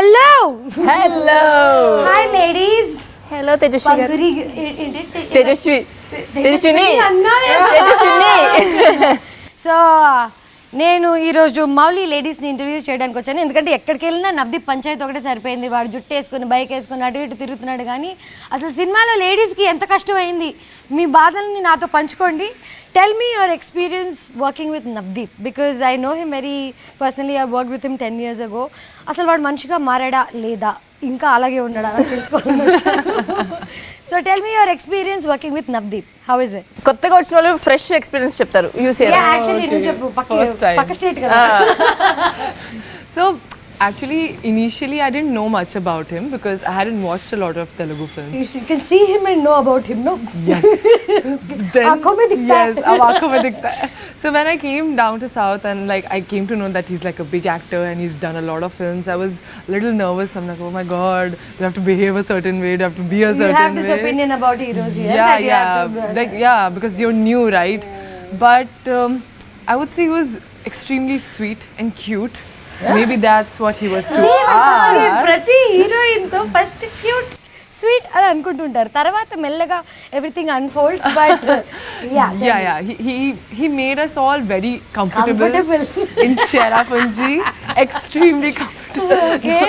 Hello. Hello. Hi, ladies. Hello, Tejaswi. Tejaswi. Tejaswini. So నేను ఈరోజు Mouli లేడీస్ని interview చేయడానికి వచ్చాను. ఎందుకంటే ఎక్కడికి వెళ్ళినా నవదీప్ పంచాయతీ ఒకటే సరిపోయింది. వాడు జుట్టు వేసుకుని బైక్ వేసుకుని అటు ఇటు తిరుగుతున్నాడు. కానీ అసలు సినిమాలో లేడీస్కి ఎంత కష్టమైంది, మీ బాధల్ని నాతో పంచుకోండి. Tell me your experience working with Navdeep, because I know him very personally. I work with him 10 years ago. అసలు వాడు మనిషిగా మారాడా లేదా, ఇంకా అలాగే ఉన్నాడా అని తెలుసుకోవాలి. So tell me your experience working with Navdeep. How is it? కొత్తగా వచ్చిన వాళ్ళు ఫ్రెష్ ఎక్స్పీరియన్స్ చెప్తారు. యాక్చువల్లీ నువ్వు చెప్పు, పక్క స్టేట్ కదా. So actually initially I didn't know much about him because I hadn't watched a lot of Telugu films. You can see him and know about him, no? Yes. Aankhon mein dikhta hai. Yes, ab aankhon mein dikhta hai. So when I came down to South and like I came to know that he's like a big actor and he's done a lot of films, I was a little nervous. I'm like, oh my god, you have to behave a certain way, you have to be a certain way. You have this opinion about heroes here. Yeah, that you yeah. have to, like yeah, because you're new, right? But I would say he was extremely sweet and cute. Maybe that's what he was to us. ప్రతి heroine తో first cute sweet అని అనుకుంటుంటారు, తర్వాత మెల్లగా everything unfolds. But Yeah. He made us all very comfortable. In Cherrapunji. Extremely comfortable. Okay.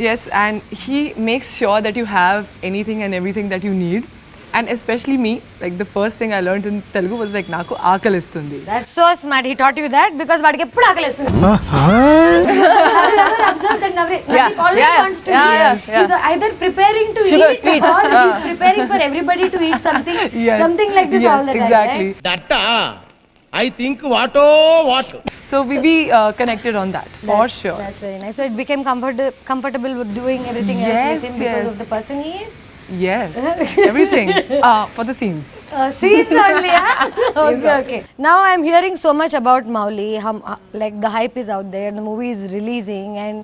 Yes, and he makes sure that you have anything and everything that you need. And especially me, like the first thing I learned in Telugu was like naku aakalistundi. That's so smart. He taught you that because వాడికి ఎప్పుడు ఆకలిస్తుంది. Have you ever observed that Navdeep always wants to eat? He's either preparing to Sugar, eat sweets. or he's preparing for everybody to eat something. Yes. Something like this all the time. Exactly. Right? Datta, I think what? So we connected on that for sure. That's very nice. So it became comfortable with doing everything else with him because of the person he is. Yes, everything for the scenes. Scenes only, huh? Okay. Now I'm hearing so much about Mouli. Like the hype is out there. The movie is releasing, and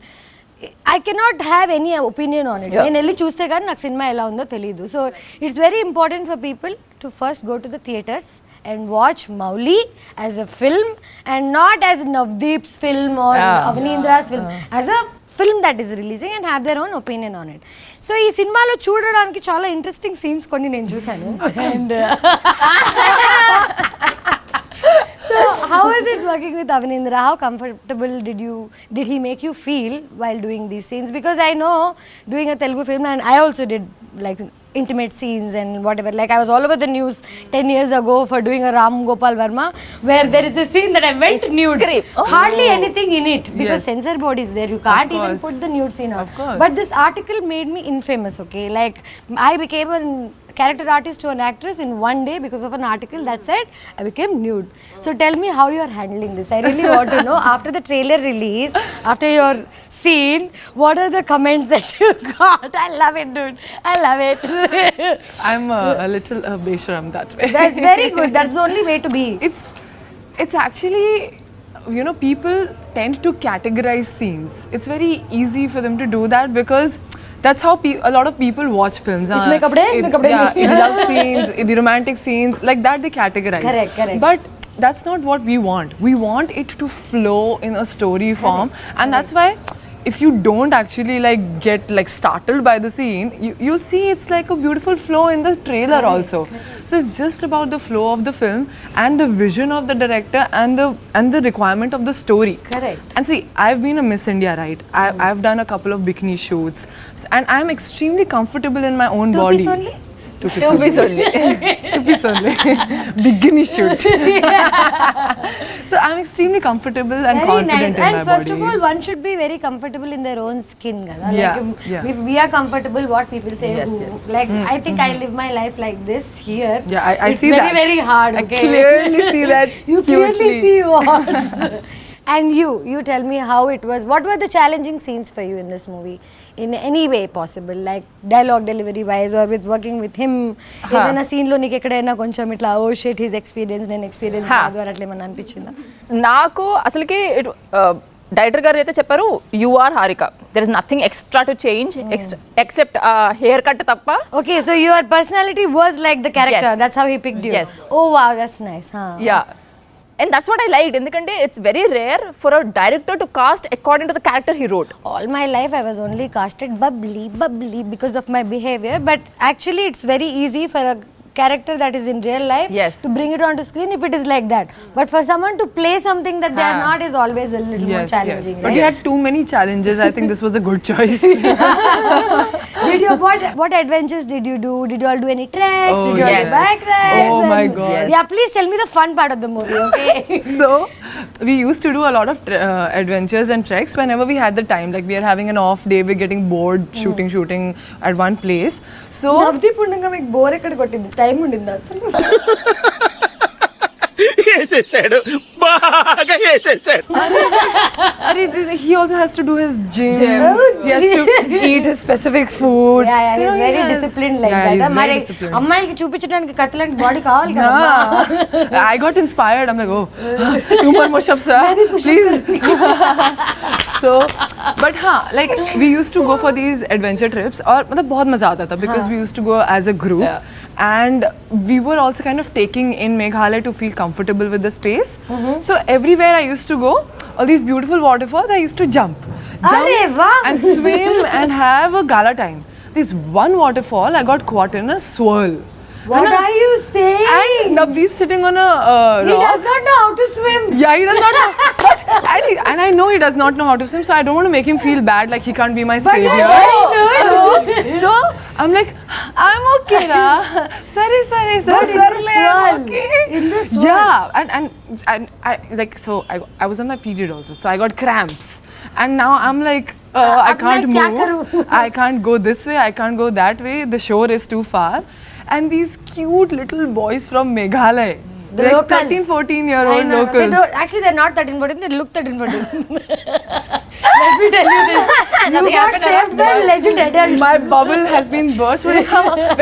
I cannot have any opinion on it. నేను వెళ్ళి చూస్తే కానీ నాకు cinema ఎలా ఉందో తెలీదు. So it's very important for people to first go to the theatres and watch Mouli as a film and not as Navdeep's film or Avnindra's film. As a film that is releasing and have their own opinion on it. So ఈ సినిమాలో చూడడానికి చాలా interesting scenes కొన్ని నేను చూసాను. And so how is it working with Avnindra? How comfortable did he make you feel while doing these scenes? Because I know doing a Telugu film, and I also did like intimate scenes and whatever. Like I was all over the news 10 years ago for doing a Ram Gopal Verma where there is a scene that I went nude. Hardly anything in it because censor board is there. You can't even put the nude scene out. But this article made me infamous, okay? Like I became a character artist to an actress in one day because of an article that said I became nude. So tell me how you are handling this. I really want to know. After the trailer release, after your scene, what are the comments that you got? I love it, dude. I love it. I'm a little besharam that way. That's very good. That's the only way to be. It's actually, you know, people tend to categorize scenes. It's very easy for them to do that because that's how a lot of people watch films. Isme kapde, isme kapde yeah, in love scenes, in the romantic scenes, like that they categorize. Correct. But that's not what we want. We want it to flow in a story form, and that's why if you don't actually like get like startled by the scene, you'll see it's like a beautiful flow in the trailer also. So it's just about the flow of the film and the vision of the director and the requirement of the story. Correct. And see, I've been a Miss India, right? I've done a couple of bikini shoots, and I'm extremely comfortable in my own body. Two piece only. Bikini shoot. So I'm extremely comfortable and Very confident nice. in And my first body. of all, one should be very comfortable in their own skin. Gada? Yeah, Like yeah. if we are comfortable, what people say, like I think I live my life like this here. Yeah, I it's see very, that. very hard. I Okay? clearly see that. You clearly cutely. see what. And you tell me how it was. What were the challenging scenes for you in this movie? In any way possible, like dialogue delivery wise or with working with him. ఏదైనా scene లో నీకు ఎక్కడైనా కొంచెం ఇట్లా oh shit his experience నేను experience కాదు అని అట్లా ఏమన్నా అనిపించిందా? నాకు అసలుకి డైరెక్టర్ గారు అయితే చెప్పారు you are Harika, there is nothing extra to change except hair cut తప్ప. Okay, so your personality was like the character. Yes. That's how he picked you. Yes. Oh wow, that's nice. Yeah And that's what I liked. Endukante it's very rare for a director to cast according to the character he wrote. All my life I was only casted bubbly because of my behavior, but actually it's very easy for a character that is in real life Yes. to bring it onto screen if it is like that. But for someone to play something that they are not is always a little more challenging. But you had too many challenges. I think this was a good choice. Did you what adventures did you do? Did you all do any treks? Oh, did you all yes. do bike rides? Oh my And- God. Yeah, please tell me the fun part of the movie, okay? So we used to do a lot of adventures and treks whenever we had the time. Like we are having an off day, we're getting bored shooting at one place. So Navdeep ఉండగా మీకు bore ఎక్కడ కొట్టింది? Time ఉండింది అసలు. వేసేసాడు బాగా వేసేసాడు. he also has to do his gym. He has to eat his specific food. Yeah, So, he's very he has- disciplined like yeah, that. he's very మరి disciplined. అమ్మాయిలకి చూపించడానికి కత్తిలాంటి బాడీ కావాలి కదా. I got inspired. I'm like, oh, 2 more push-ups, please. So, but like we used to go for these adventure trips, और मतलब बहुत मजा आता था because we used to go as a group, and we were also kind of taking in Meghalaya to feel comfortable with the space. So everywhere I used to go, all these beautiful waterfalls, I used to jump అరే wow. and swim and have a gala time. This one waterfall, I got caught in a swirl. What are you saying? And Navdeep sitting on a He rock. does not know how to swim. Yeah, he does not know. But, and I know he does not know how to swim, so I don't want to make him feel bad like he can't be my savior. So I'm like, I'm okay, ra. Sorry, But in the swirl, I'm okay. in the swirl. Yeah, and I like so I was on my period also, so I got cramps, and now I'm like. I अब can't मैं क्या move. करूं? I can't go this way. I can't go that way. The shore is too far. And these cute little boys from Meghalaya, The like locals. 13, 14 year I old know. They locals. don't, actually, they're not 13, 14. They look 13, 14. Let me tell you this. You Nothing got happened saved by legend adults. My bubble has been burst.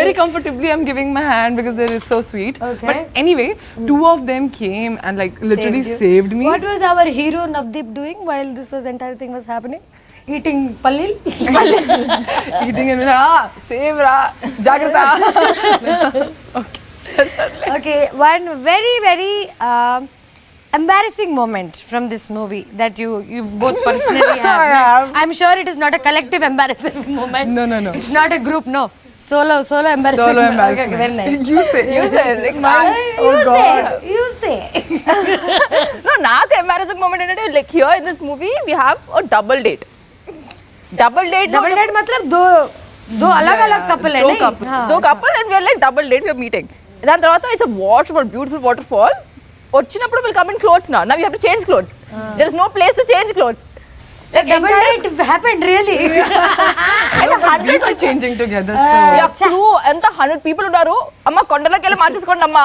Very comfortably, I'm giving my hand because they is so sweet. Okay. But anyway, 2 of them came and like literally Saved you. saved me. What was our hero Navdeep doing while this entire thing was happening? Eating pallil? Eating and save ra, jagrata. Okay, one very, very embarrassing moment from this movie that you both personally have. I'm sure it is not a collective embarrassing moment. No. It's not a group, no. Solo embarrassing. Solo Okay, embarrassment. very nice. You say. Like, You say. no, నాకు embarrassing moment ఏంటంటే like here in this movie we have a double date. Double date मतलब दो अलग-अलग couple है दो नहीं? couple. हाँ. దో couple and we're like double date we're meeting దాని తర్వాత it's a waterfall beautiful waterfall వచ్చినప్పుడు విల్ కమ్ ఇన్ క్లోత్స్ నా you have to change clothes there is no place to change clothes So double date happened really. But we were changing together. So crew ఎంత 100 people ఉన్నారు అమ్మ కొండలోకి వెళ్ళి మార్చేసుకోండి అమ్మా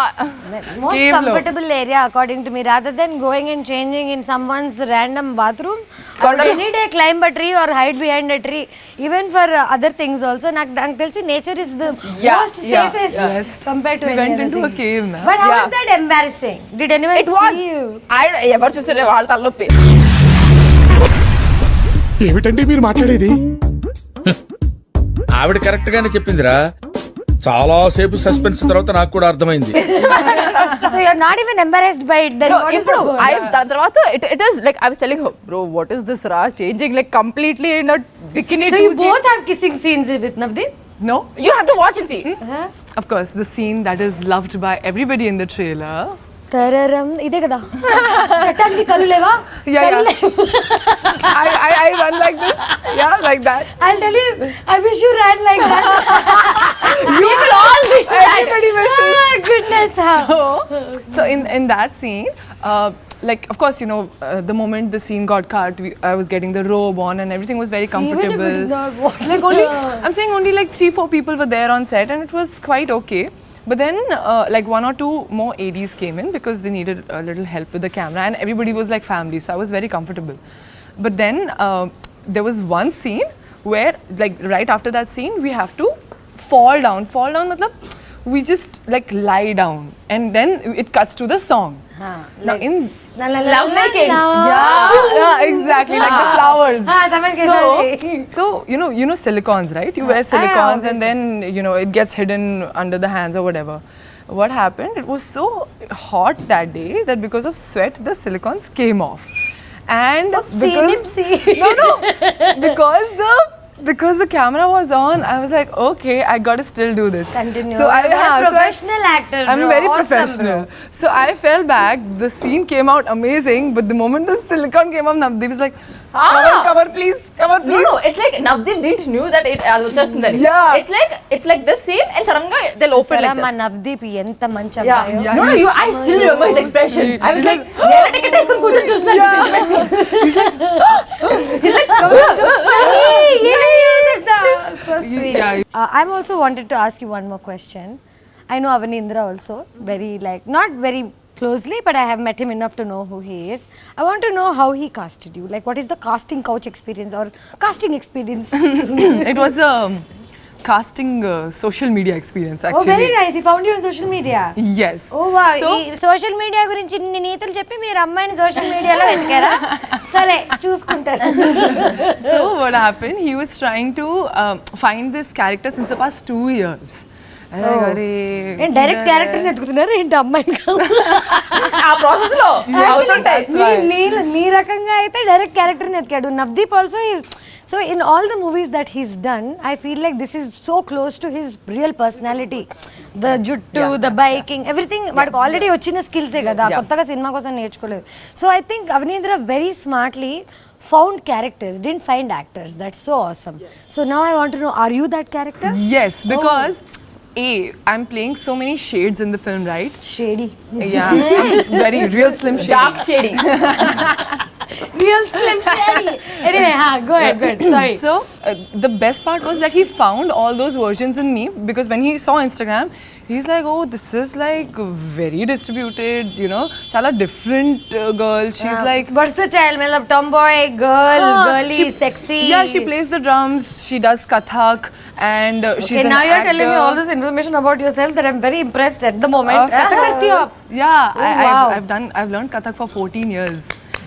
Most Cave lo. comfortable area according to me rather than going and changing in someone's random bathroom. I would any day climb a tree or hide behind a tree. Even for other things also. నాకు తెలిసి nature is the most safest Yes. compared to We any went other into a thing. cave na. But how Yeah. was that embarrassing? Did anyone it was see you? ఎవరు చూసారే వాళ్ళ తలనొప్పి ఏమిటండి మీరు మాట్లాడేది? ఆవిడ correct గానే చెప్పిందిరా. చాలా సేపు సస్పెన్స్ తర్వాత నాకు కూడా అర్థమైంది. So you're not even embarrassed by it then No, what is ఇప్పుడు the- దాని తర్వాత it is like I was telling her bro what is this Raj changing like completely in a bikini So you two scene. both have kissing scenes with Navdeep? No? You have to watch and see Of course, the scene that is loved by everybody in the trailer. తరరం ఇదే కదా చట్టానికి కళ్ళు లేవా Yeah, కళ్ళు yeah. I run like this. Yeah, like that. I'll tell you, I wish you ran like that. you will all wish Everybody wishes. Goodness. So in that scene, like of course you know the moment the scene got cut, I was getting the robe on and everything was very comfortable. Even if it is not what. Like only I'm saying only like 3-4 people were there on set and it was quite okay. But then like 1 or 2 more ADs came in because they needed a little help with the camera and everybody was like family, so I was very comfortable. But then there was one scene where like right after that scene we have to fall down matlab we just like lie down and then it cuts to the song. Now in love making. yeah, exactly, like the flowers. someone can say. So you know silicons, right? You wear silicons and then you know it gets hidden under the hands or whatever. what happened, it was so hot that day that because of sweat, the silicons came off. And because the camera was on, I was like, okay, I gotta still do this. Continue. So You're a professional actor, I'm bro. very Awesome, professional. bro. So I fell back. The scene came out amazing, but the moment the silicone came off, Navdeep was like, cover please, cover No, please. no, it's like Navdeep didn't knew that it just there. Yeah. It's like the scene and suddenly they'll open like మా this. Navdeep ఎంత మంచి Yeah. అబ్బాయో. No, no, I still remember his expression. sweet. I was He's like, నేను ticket వేసుకొని కూర్చొని చూస్తున్నాను. He's like, So sweet. Yeah. I'm also wanted to ask you one more question. I know Avanindra also very like not very closely, but I have met him enough to know who he is. I want to know how he casted you. Like, what is the casting couch experience or casting experience? It was a casting social media experience Oh, actually. very nice. He found you on social media. Yes. Oh wow. So, ఈ social media గురించి ఇన్ని నీతులు చెప్పి మీరు అమ్మాయిని social మీడియాలో వెతికారా? సరే చూసుకుంటారు. so what happened? He was trying to find this character since the past 2 years. నేను డైరెక్ట్ క్యారెక్టర్ వెతుకుతున్నారు ఏంటి అమ్మాయిని ఆ ప్రాసెస్ లో అవుతుంటాయి. మీ రకంగా అయితే డైరెక్ట్ క్యారెక్టర్ వెతికాడు. Navdeep also is so in all the movies that he's done I feel like this is so close to his real personality. The జుట్టు, ద బైకింగ్, ఎవ్రీథింగ్ వాడికి ఆల్రెడీ వచ్చిన స్కిల్సే కదా, కొత్తగా సినిమా కోసం నేర్చుకోలేదు. So I think Avanindra very smartly found characters, didn't find actors. That's so awesome. So now I want to know, are you that character? Yes, because I'm playing so many shades in the film, right? Shady. Yeah, I'm very real slim shady. Dark shady. Real slim shady. Anyway, go ahead. Sorry. So the best part was that he found all those versions in me, because when he saw Instagram, he's like, oh, this is like very distributed, you know, chala different girl. She's like versatile, matlab tomboy, girly, sexy. Yeah, she plays the drums, she does Kathak, and she's Okay, an now you're actor. telling me all this information about yourself that I'm very impressed at the moment. Kathak karti ho aap? Yeah, wow. I've learned Kathak for 14 years.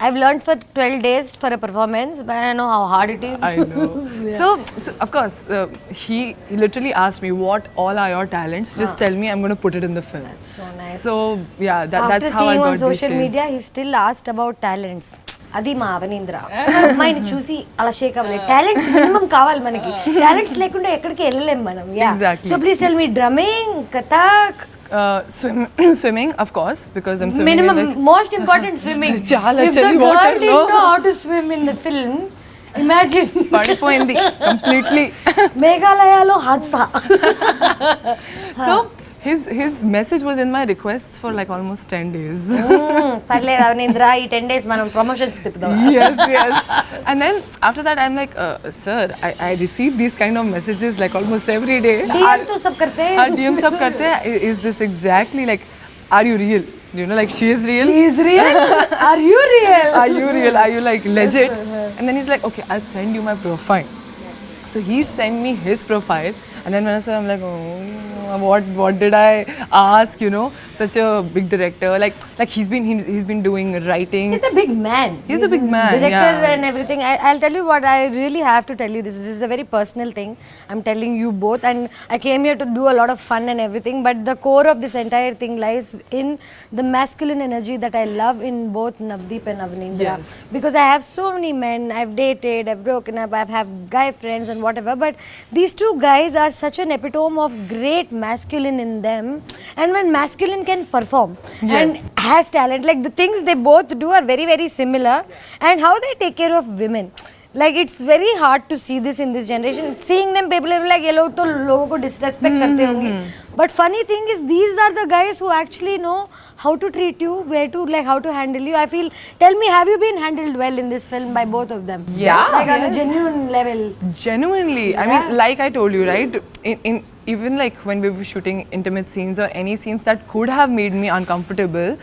I've learned for 12 days for a performance, but I know how hard it is. I know. So of course, he literally asked me, what all are your talents? Just tell me, I'm going to put it in the film. So nice. So yeah, After that's how I seeing got on these social shades. media, he still asked about talents. అది మా Avanindra. అమ్మాయిని చూసి అలా షేక్ అవ్వలేదు. Talents minimum కావాలి మనకి. Talents లేకుండా ఎక్కడికి వెళ్ళలేం మనం. Exactly. So please tell me drumming, Kathak, Swimming, of course, because I'm swimming. minimum, in, like, most important swimming. Chala If the chali girl water, didn't no? know how to swim in the film, imagine. పడిపోయింది completely. మేఘాలయలో హాద్సా. So his message was in my requests for like almost 10 days. పర్లేదు Avanindra, ఈ 10 days మనం promotions తిప్పుదాం. yes. And then after that, I'm like, sir, I receive these kind of messages like almost every day. DM तो सब करते हैं. DM सब करते हैं. Is this exactly like, are you real? You know, like she is real. She is real. Are you real? Are you real? Are you like legit? And then he's like, okay, I'll send you my profile. So he sent me his profile, and then when I saw, I'm like, oh, what did I ask? You know, such a big director. Like he's been doing writing. He's a big man. He's a big man, Director yeah. and everything. I'll tell you what, I really have to tell you this. This is a very personal thing. I'm telling you both, and I came here to do a lot of fun and everything. But the core of this entire thing lies in the masculine energy that I love in both Navdeep and Avanindra. Yes. Because I have so many men. I've dated, I've broken up, I've had guy friends and whatever. But these two guys are such an epitome of great masculine in them. And when masculine can perform and has talent, like the things they both do are very, very similar. And how they take care of women. Like it's very hard to see this in this generation. Seeing them, people are like, ये लोग तो लोगों को disrespect करते होंगे. But funny thing is, these are the guys who actually know how to treat you, where to like how to handle you. I feel, tell me, have you been handled well in this film by both of them? Yes. Like on a genuine level. Genuinely, I mean, like I told you, right? In even like when we were shooting intimate scenes or any scenes that could have made me uncomfortable,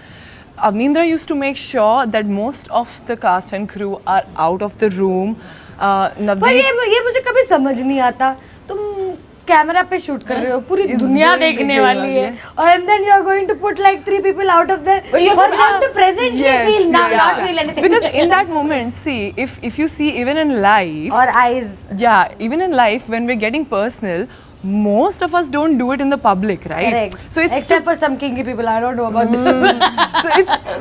Avanindra used to make sure that most of the cast and crew are out of the room. पर Navdeep, ये मुझे कभी समझ नहीं आता. तुम camera पे shoot कर रहे हो, पूरी दुनिया देखने वाली है, और and then you are going to put like 3 people out of there for them to presently feel not feel anything. Because in that moment, see, if you see even in life, or eyes. yeah, even in life when we're getting personal, most of us don't do it in the public, right? Correct. So it's Except for some kinky people, I don't know about them. so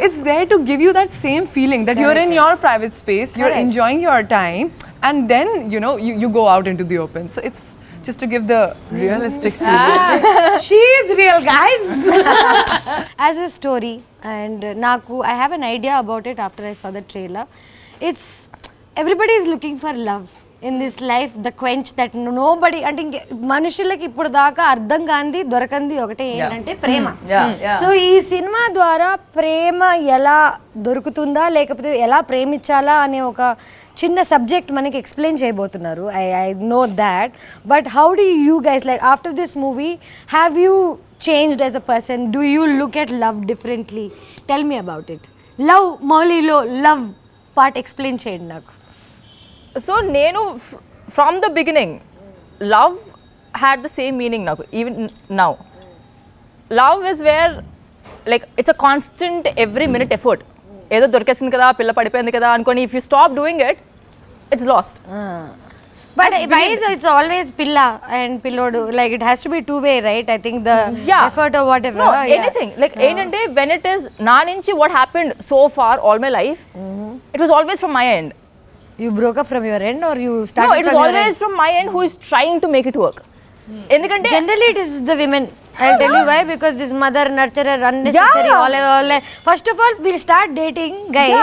it's there to give you that same feeling that you're in your private space, you're Correct. enjoying your time, and then you go out into the open. So it's just to give the realistic feeling. She is real, guys. As a story, and Naku, I have an idea about it after I saw the trailer. It's everybody is looking for love in this life, the quench that nobody అంటే మనుషులకి ఇప్పుడు దాకా అర్థం కాంది దొరకంది ఒకటే ఏంటంటే ప్రేమ. So ఈ cinema ద్వారా ప్రేమ ఎలా దొరుకుతుందా లేకపోతే ఎలా ప్రేమించాలా అనే ఒక చిన్న సబ్జెక్ట్ మనకి ఎక్స్ప్లెయిన్ చేయబోతున్నారు. I know that, but how do you guys like after this movie have you changed as a person? Do you look at love differently? Tell me about it. Love మౌలీలో love part explain చేయండి నాకు. So నేను from the beginning love had the same meaning నాకు. Even now love is where like it's a constant every minute effort. ఏదో దొరికేసింది కదా, పిల్ల పడిపోయింది కదా అనుకొని if you stop doing it it's last. But why is it's always pilla and pillodu? Like it has to be two-way, right? I think the effort or whatever. No, anything. Like ఏంటంటే when it is నా నుంచి what happened so far all my life, it was always from my end. You broke up from your end or you started No, it was from your always end? from my end who is trying to make it work. ఎందుకంటే Generally it is the women. I'll tell you why, because this mother nurturer unnecessary all. First of all, we'll start dating guys,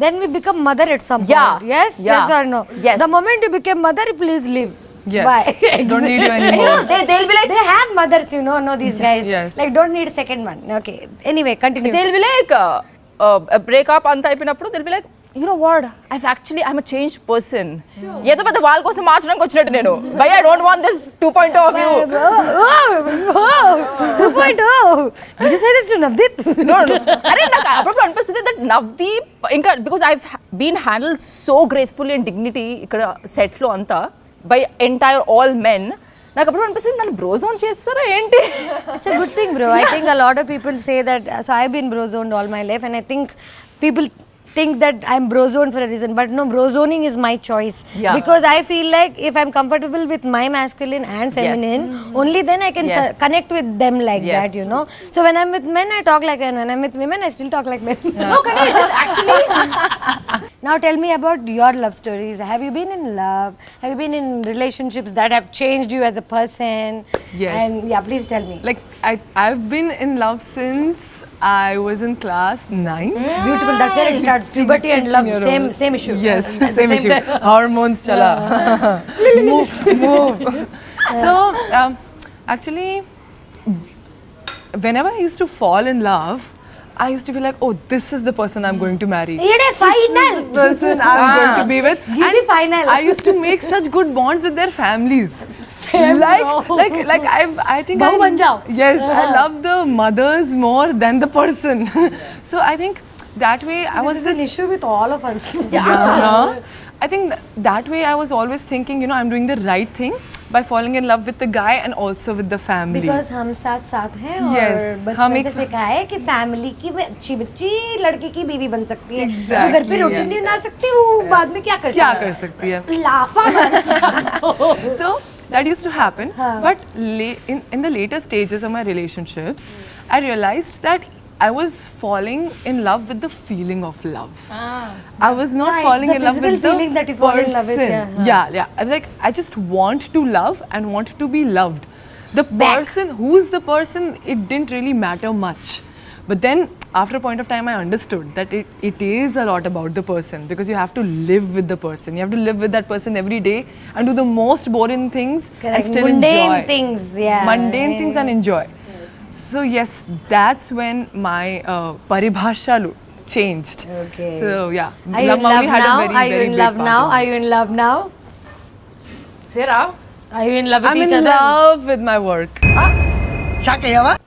then we become mother at some point. Yes or no? Yes. The moment you become mother, please leave. Yes. Bye. Don't need you anymore. they'll be like They have mothers, know these guys. Yes. Like don't need a second one. Okay. Anyway, continue. they'll be like breakup అంత అయిపోయినప్పుడు they'll be like, you know what, I'm a changed person. ఏదో పెద్ద వాళ్ళ కోసం మార్చడానికి వచ్చినట్టు నేను. Why I don't want this 2.0 of you. 2.0. Did you say this to Navdeep? No. అరే నాకు అప్పుడు అనిపిస్తుంది that Navdeep ఇంకా because I've been handled so gracefully and dignity ఇక్కడ సెట్ లో అంతా by entire all men. నాకు అప్పుడు అనిపిస్తుంది నన్ను బ్రో జోన్ చేస్తారా ఏంటి? It's a good thing, bro. I think a lot of people say that. So I've been bro zoned all my life, and I think people think that I'm bro zoned for a reason, but no, bro zoning is my choice. Because I feel like if I'm comfortable with my masculine and feminine, only then I can connect with them like that, So when I'm with men, I talk like men. When I'm with women, I still talk like men. No, can I just actually Now tell me about your love stories. Have you been in love? Have you been in relationships that have changed you as a person? Yes. And please tell me. Like I've been in love since I was in class 9. Beautiful. That's where it starts. Puberty and love, same issue. Yes, same issue. Hormones, chala. move. So, actually, whenever I used to fall in love, I used to feel like, oh, this is the person I'm going to marry. Final. This is the person I'm going to be with. Give me final. I used to make such good bonds with their families. Like I think Bahu ban jao. Yes, I love the mothers more than the person. So I think that way I was This is an issue with all of us. I think that way I was always thinking, I'm doing the right thing by falling in love with the guy and also with the family. Because हम साथ हैं Yes, और बचपन से सिखाया है कि family की अच्छी बच्ची लड़की की बीवी बन सकती है. तो घर पे रोटी नहीं बना सकती वो बाद में क्या कर सकती है? लाफा मार. So that used to happen. But in the later stages of my relationships, I realized that I was falling in love with the feeling of love. I was not falling in love with the feeling that you fall in love with. Yeah. I was like, I just want to love and want to be loved. The person, who's the person, it didn't really matter much. But then, after a point of time, I understood that it is a lot about the person, because you have to live with the person. You have to live with that person every day and do the most boring things and still Mundane enjoy. things, Mundane things and enjoy. So yes, that's when my paribhashalu changed. Okay. So yeah, Are you in love had now? a very, Are you very in big love part now? in it. Are you in love now? Sarah, Are you in love with I'm each in other? love with my work.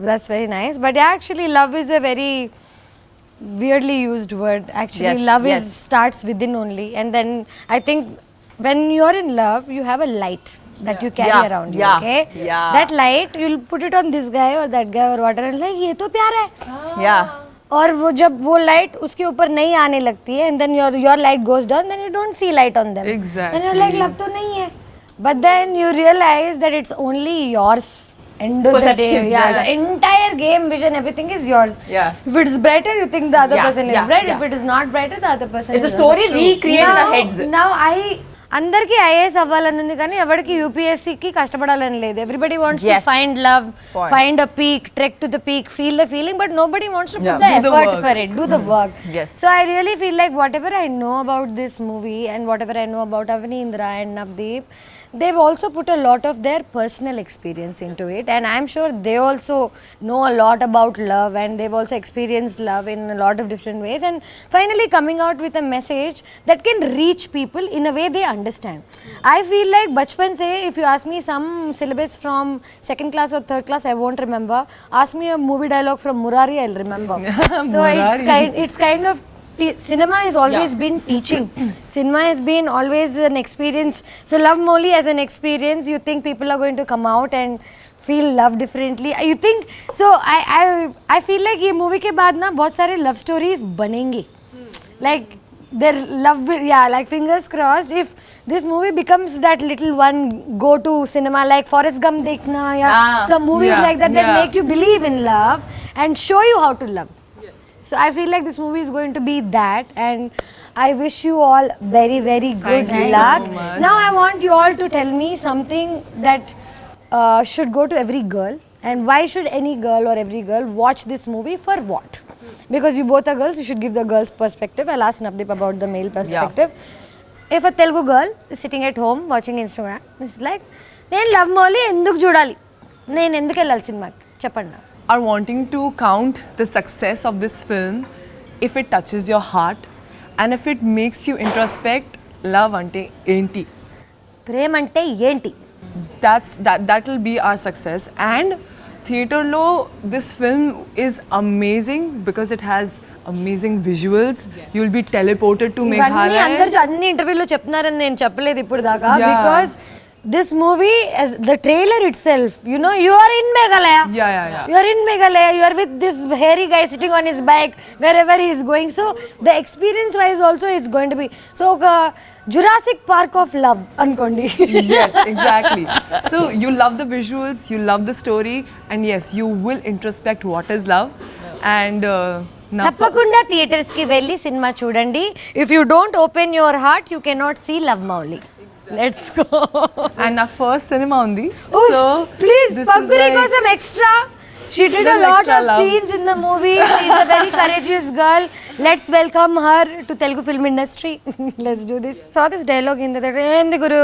That's very nice. But actually, love is a very weirdly used word. Actually, love starts within only, and then I think when you're in love, you have a light that you carry around you. Okay. That light, you'll put it on this guy or that guy or whatever, and like ये तो प्यार है. और वो जब वो light उसके ऊपर नहीं आने लगती है, and then your light goes down, then you don't see light on them. Exactly. Then you're like, love तो नहीं है. but then you realize that it's only yours. End of the day, Perception, yeah, yes. the entire game vision, everything is yours. Yeah. If it is brighter, you think the other Yeah, person is yeah, bright. yeah. If it is not brighter, the other person It's is a story not. we create in our heads. Now అందరికీ IAS అవ్వాలని ఉంది కానీ ఎవరికి యూపీఎస్సీకి కష్టపడాలని లేదు. Everybody wants to Yes. Find love, Point. Find a peak, trek to the peak, feel the feeling, but nobody wants to put Yeah. the Do the effort work. for it, do the work. Yes. So I really feel like whatever I know about this movie and whatever I know about Avanindra and Navdeep, they've also put a lot of their personal experience into it, and I'm sure they also know a lot about love, and they've also experienced love in a lot of different ways, and finally coming out with a message that can reach people in a way they understand. I feel like bachpan se, if you ask me some syllabus from second class or third class, I won't remember. Ask me a movie dialogue from Murari, I'll remember. So it's kind of cinema has always been teaching. Cinema has been always an experience. So love Mouli as an experience. You think people are going to come out and feel love differently. You think so? I feel like ये movie के बाद ना बहुत सारे love stories बनेंगे. Like their love, yeah. Like fingers crossed. If this movie becomes that little one go to cinema like Forrest Gump देखना या some movies Yeah, like that that yeah. make you believe in love and show you how to love. So I feel like this movie is going to be that, and I wish you all very, very good Thank you so luck. much. Now I want you all to tell me something that should go to every girl, and why should any girl or every girl watch this movie for what? Because you both are girls, you should give the girls' perspective. I'll ask Navdeep about the male perspective. If a Telugu girl is sitting at home watching Instagram, it's like, నేను love Mouli ఎందుకు చూడాలి, నేను ఎందుకు వెళ్ళాలి సినిమాకి చెప్పండి నాకు. Are wanting to count the success of this film if it touches your heart and if it makes you introspect love ante enti. ప్రేమ అంటే ఏంటి? That will be our success. And theater lo, this film is amazing because it has amazing visuals. You'll be teleported to ఇవన్నీ Meghalaya. అందరూ అన్ని ఇంటర్వ్యూలో చెప్తున్నారని నేను చెప్పలేదు ఇప్పుడు దాకా. Yeah. Because this movie, as the trailer itself, you know, you are in Meghalaya. Yeah. You are in Meghalaya. You are with this hairy guy sitting on his bike wherever he is going. So the experience wise also is going to be so Jurassic Park of love ankondi. Yes, exactly. So you love the visuals, you love the story, and yes, you will introspect what is love. And now తప్పకుండా theatres కి వెళ్ళి cinema చూడండి. If you don't open your heart you cannot see love Mouli. Let's go. and our first cinema undi. Oh, So please, this is Pankuri like- kosam extra. She did a Little lot extra of love. scenes in the movie. She's a very courageous girl. Let's welcome her to Telugu film industry. Let's do this. Saw this dialogue in the theater. ఏంది గురు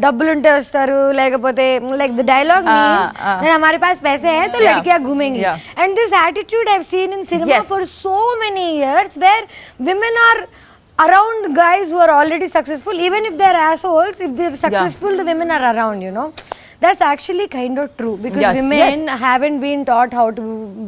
డబ్బులు ఉంటే వస్తారు లేకపోతే like the dialogue means that हमारे पास पैसे हैं तो लड़कियां घूमेंगी. And this attitude I've seen in cinema for so many years where women are around guys who are already successful, even if they're assholes, if they're successful, the women are around, you know. That's actually kind of true because women haven't been taught how to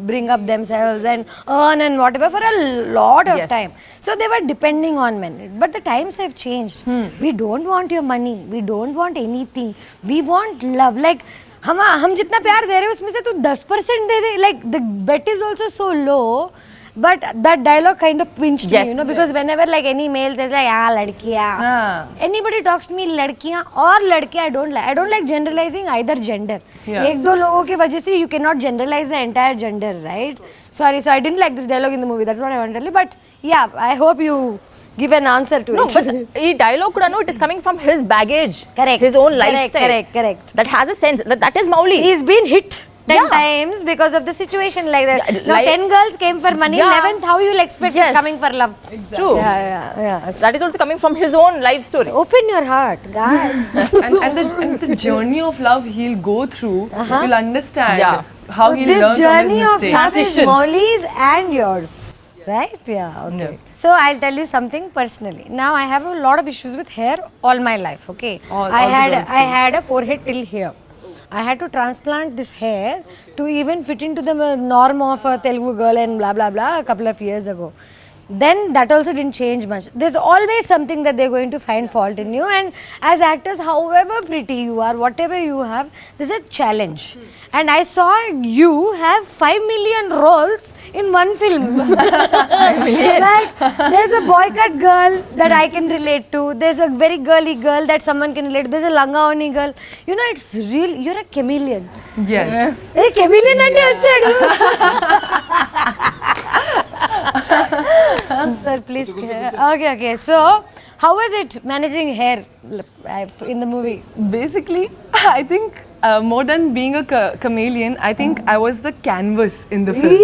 bring up themselves and earn and whatever for a lot of time. So they were depending on men. But the times have changed. We don't want your money. We don't want anything. We want love. Like हम जितना प्यार दे रहे हैं उसमें से तू 10% दे दे. Like the bet is also so low. But that dialogue kind of pinched me, you know, because whenever like any male says like ladkiyan, anybody talks to me ladkiyan or ladke, I don't like generalizing either gender. एक दो लोगों की वजह से you cannot generalize the entire gender, right? Sorry, so I didn't like this dialogue in the movie. That's what I want to tell you. But yeah, I hope you give an answer to it. No, but ee dialogue kuda no, it is coming from his baggage. Correct. His own lifestyle. Correct. That has a sense. That is Mouli. He's been hit 10 times because of the situation like that. Now 10 girls came for money, 11th how you'll expect is coming for love. Exactly. True. Yeah. That is also coming from his own life story. Open your heart, guys. and the journey of love he'll go through, you'll understand how So he'll this learn from his journey of mistakes. love is Mauli's and yours, right? Yeah, okay. So I'll tell you something personally. Now I have a lot of issues with hair all my life, okay? All the girls I had a forehead till here. I had to transplant this hair to even fit into the norm of a Telugu girl and blah blah blah a couple of years ago. then that also didn't change much. There's always something that they're going to find fault in you, and as actors, however pretty you are, whatever you have, there's a challenge. And I saw you have 5 million roles in one film. Like, there's a boy cut girl that I can relate to, there's a very girly girl that someone can relate to, there's a langaoni girl. You know, it's real, you're a chameleon. Yes. Hey, chameleon ante vachadu. Sir, please. Okay. So, how was it managing hair in the movie? Basically, I think more than being a chameleon, I think I was the canvas in the film.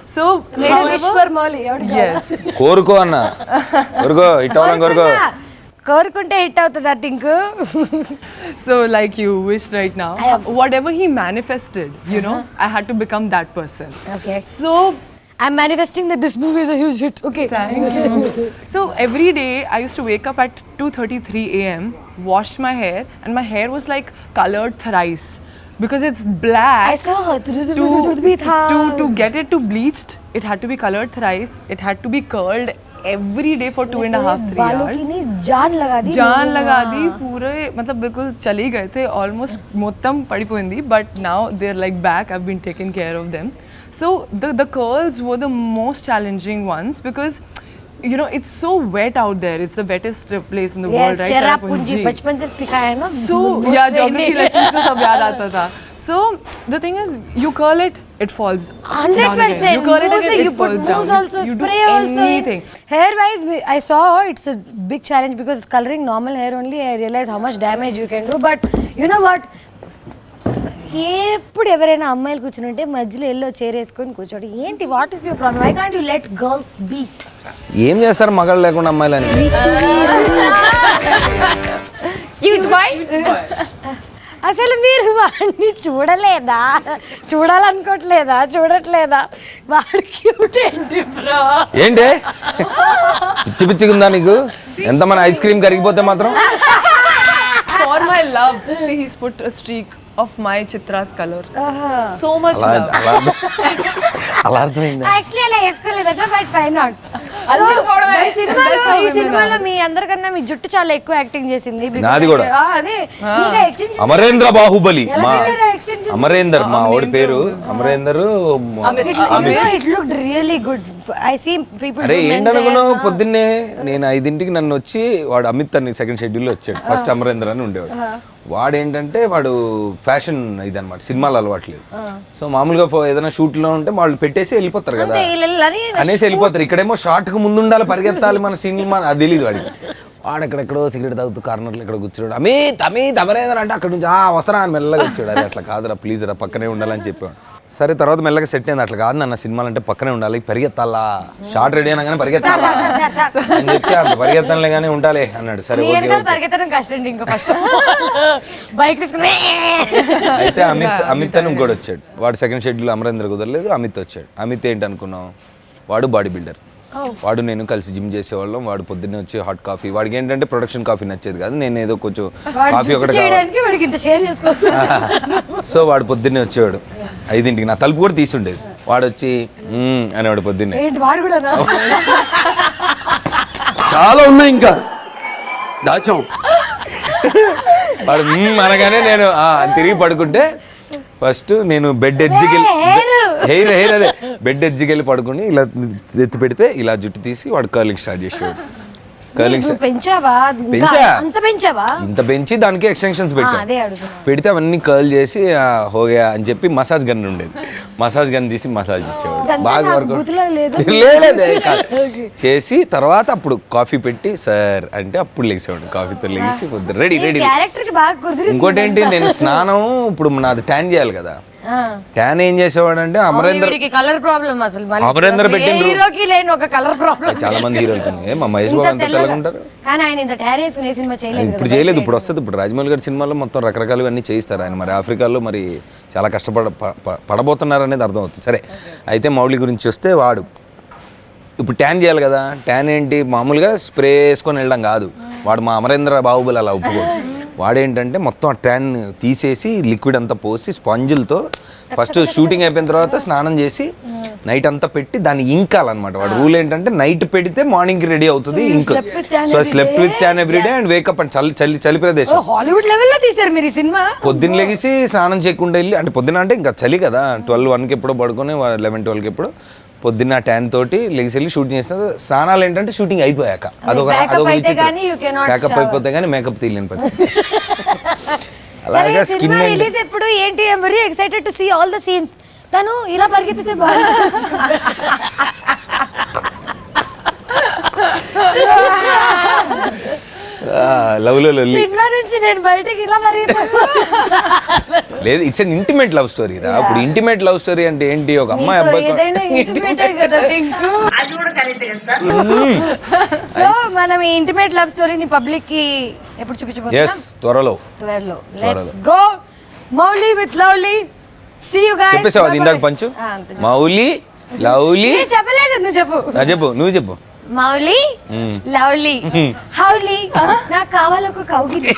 So, Made a wish for Mouli. yes. కోరుకో అన్న కోరుకో ఇట్టవరం కోరుకో కోరుకుంటే hit అవుతుంది ఆ think. So, like you wished right now, whatever he manifested, you know, I had to become that person. Okay. So, I'm manifesting that this movie is a huge hit. Okay. thank you. So every day I used to wake up at 2:33 a.m., wash my hair, and my hair was like colored thrice because it's black. I saw her. To get it to bleached, it had to be colored thrice. It had to be curled every day for 2.5-3 hours. जान लगा दी. जान लगा दी पूरे मतलब बिल्कुल चली गए थे ऑलमोस्ट మొత్తం పడిపోయింది but now they're like back. I've been taking care of them. So the curls were the most challenging ones because you know it's so wet out there. It's the wettest place in the world, right? Cherrapunji बचपन से सिखाया ना. So yeah, geography lessons को सब याद आता था. So the thing is, you curl it, it falls 100%. You curl it again, You it put falls mousse down. also, You do spray also. anything. Hair wise, I saw it's a big challenge because coloring normal hair only, I realize how much damage you can do. But you know what? ఎప్పుడు ఎవరైనా అమ్మాయిలు కూర్చుంటే మధ్యలో yellow chair వేసుకొని కూర్చోండి. ఏంటి what is your problem? Why can't you let girls beat? ఏం చేస్తారు మగాళ్ళు లేకుండా అమ్మాయిలని? Cute boy. అసలు మీరు వాడిని చూడలేదా? చూడట్లేదా? వాడు క్యూట్ ఏంటి బ్రో? ఏంటి పిచ్చి పిచ్చిగా ఉందా నీకు? ఎంతమంది ఐస్ క్రీమ్ కరిగిపోతే మాత్రం For my love, see he's put a streak of my Chitra's color. So much love. అలా అర్థమైంది. యాక్చువల్లీ అలా వేసుకోలేదట బట్ ఫై నాట్. ఈ సినిమాలో మీ అందరికన్నా మీ జుట్టు చాలా ఎక్కువ యాక్టింగ్ చేసింది. నాది కూడా. అదే అమరేంద్ర బాహుబలి మా extension. అమరేందర్ మా ఓడి పేరు Amarender. It looked really good. I see people అరే ఏంటనుకున్నావు పొద్దున్నే నేను 5ంటికి నన్ను వచ్చి వాడు అమిత్ అని సెకండ్ షెడ్యూల్లో వచ్చాడు. ఫస్ట్ అమరేందర్ అని ఉండేవాడు. వాడు ఏంటంటే వాడు ఫ్యాషన్ ఇదన్నమాట, సినిమాలు అలవాట్లేదు. సో మామూలుగా ఏదైనా షూట్ లో ఉంటే వాళ్ళు పెట్టేసి వెళ్ళిపోతారు కదా అనేసి వెళ్ళిపోతారు. ఇక్కడేమో షార్ట్ కు ముందు ఉండాలి, పరిగెత్తాలి మన సినిమా, అది తెలియదు వాడికి. వాడెక్కడెక్కడో సిగరెట్ తాగుతూ కార్నర్లో ఇక్కడ కూర్చోడు. అమిత్ అమరేందర్ అంటే అక్కడ నుంచి వస్తారా అని మెల్లగా వచ్చాడు. అది అట్లా కాదురా ప్లీజ్ రా పక్కనే ఉండాలని చెప్పాడు. సరే తర్వాత మెల్లగా సెట్ అయింది. అట్లా కాదు అన్న సినిమాలు అంటే పక్కనే ఉండాలి, పరిగెత్తాలా, షార్ట్ రెడీ అయినా కానీ పరిగెత్తాలా అని చెప్పి అంత పరిగెత్తలే కానీ ఉండాలి అన్నాడు. సరే పరిగెత్తడం కష్టం ఇంకా ఫస్ట్ బైక్ తీసుకుని. అయితే అమిత్ అని ఇంకోటి వచ్చాడు. వాడు సెకండ్ షెడ్యూల్ అమరేందర్ కుదరలేదు, అమిత్ వచ్చాడు. అమిత్ ఏంటి అనుకున్నాం, వాడు బాడీ బిల్డర్. వాడు నేను కలిసి జిమ్ చేసేవాళ్ళం. వాడు పొద్దున్నే వచ్చి హాట్ కాఫీ, వాడికి ఏంటంటే ప్రొడక్షన్ కాఫీ నచ్చేది కాదు, నేను ఏదో కొంచెం కాఫీ ఒకటి సో వాడు పొద్దున్నే వచ్చేవాడు 5ంటికి. నా తలుపు కూడా తీసుండేది. వాడు వచ్చి అనేవాడు పొద్దున్నే. చాలా ఉన్నాయి ఇంకా దాచాం. వాడు అనగానే నేను తిరిగి పడుకుంటే ఫస్ట్ నేను బెడ్ ఎడ్జ్కి హెయిర్ అదే బెడ్ ఎడ్జ్కి వెళ్ళి పడుకుని ఇలా ఎత్తి పెడితే ఇలా జుట్టు తీసి వాడు కర్లింగ్ స్టార్ట్ చేసేవాడు. కర్లింగ్ ఇంత పెంచి దానికి ఎక్స్టెన్షన్స్ పెడితే అవన్నీ కర్ల్ చేసి హోగా అని చెప్పి మసాజ్ గన్ ఉండేది. మసాజ్ గన్ తీసి మసాజ్ ఇచ్చేవాడు. బాగా వర్కౌట్ చేసి తర్వాత అప్పుడు కాఫీ పెట్టి సార్ అంటే అప్పుడు లేచేవాడు. కాఫీతో లేచి రెడీ. ఇంకోటి ఏంటి, నేను స్నానం ఇప్పుడు నాది ట్యాన్ చేయాలి కదా. ట్యాన్ ఏం చేసేవాడు అంటే కలర్ ప్రాబ్లం అసలు అమరేందర్ పెట్టిండ్రు. హీరోకి లేని ఒక కలర్ ప్రాబ్లం. చాలా మంది హీరోలు మా మహేష్ బాబు అంతా తెల్లగా ఉంటారు. కానీ ఆయన ఇంత ట్యాన్ వేసుకునే సినిమా చేయలేదు. ఇప్పుడు చేయలేదు, ఇప్పుడు వస్తుంది. ఇప్పుడు రాజమౌళి గారి సినిమాలో మొత్తం రకరకాలు అన్నీ చేయిస్తారు ఆయన. మరి ఆఫ్రికాలో మరి చాలా పడబోతున్నారు అనేది అర్థమవుతుంది. సరే అయితే మౌలి గురించి వస్తే వాడు ఇప్పుడు ట్యాన్ చేయాలి కదా. ట్యాన్ ఏంటి మామూలుగా స్ప్రే వేసుకొని వెళ్ళడం కాదు. వాడు మా అమరేంద్ర బాహుబలి అలా ఒప్పుకోడు. వాడేంటంటే మొత్తం ఆ ట్యాన్ తీసేసి లిక్విడ్ అంతా పోసి స్పాంజిల్తో ఫస్ట్ షూటింగ్ అయిపోయిన తర్వాత స్నానం చేసి నైట్ అంతా పెట్టి దాన్ని ఇంకాలన్నమాట. వాడు రూల్ ఏంటంటే నైట్ పెడితే మార్నింగ్ రెడీ అవుతుంది ఇంక్. So slept with tan everyday and wake up and చలి ప్రదేశం. హాలీవుడ్ లెవెల్లో తీశారు మీరు ఈ సినిమా. పొద్దున్న లెగిసి స్నానం చేయకుండా వెళ్ళి, అంటే పొద్దున అంటే ఇంకా చలి కదా, 12-1కి ఎప్పుడో పడుకొని 11-12కి ఎప్పుడు పొద్దున్న ట్యాన్ తోటి లెగిసి వెళ్ళి షూటింగ్ చేస్తారు. స్నానాలు ఏంటంటే షూటింగ్ అయిపోయాక అదొక బ్యాకప్ అయిపోతే కానీ మేకప్ తీయలేని పరిస్థితి. అలాగే స్కిన్ రిలీజ్ ఎప్పుడు ఏంటి? I am very excited to see all the scenes. తను ఇలా పరిగెత్తితే బాగుంటుంది. లవ్లో సినిమా నుంచి నేను బయటికి ఇలా లేదు, it's an intimate love story రా. ఇప్పుడు ఇంటిమేట్ లవ్ స్టోరీ అంటే ఏంటి? ఒక అమ్మాయి అబ్బాయి. సో మనం ఈ ఇంటిమేట్ లవ్ స్టోరీని పబ్లిక్ కి ఎప్పుడు చూపించబోతున్నాం? త్వరలో. Let's go Mouli with lovely. See you guys. చెప్పేసావా అది ఇందాక పంచు? మౌలి లవ్లీ. చెప్పలేదు, నువ్వు చెప్పు. చెప్పు, నువ్వు చెప్పు. మౌలి లవ్లీ హౌలీ నాకు కావాలొక కౌగిలి.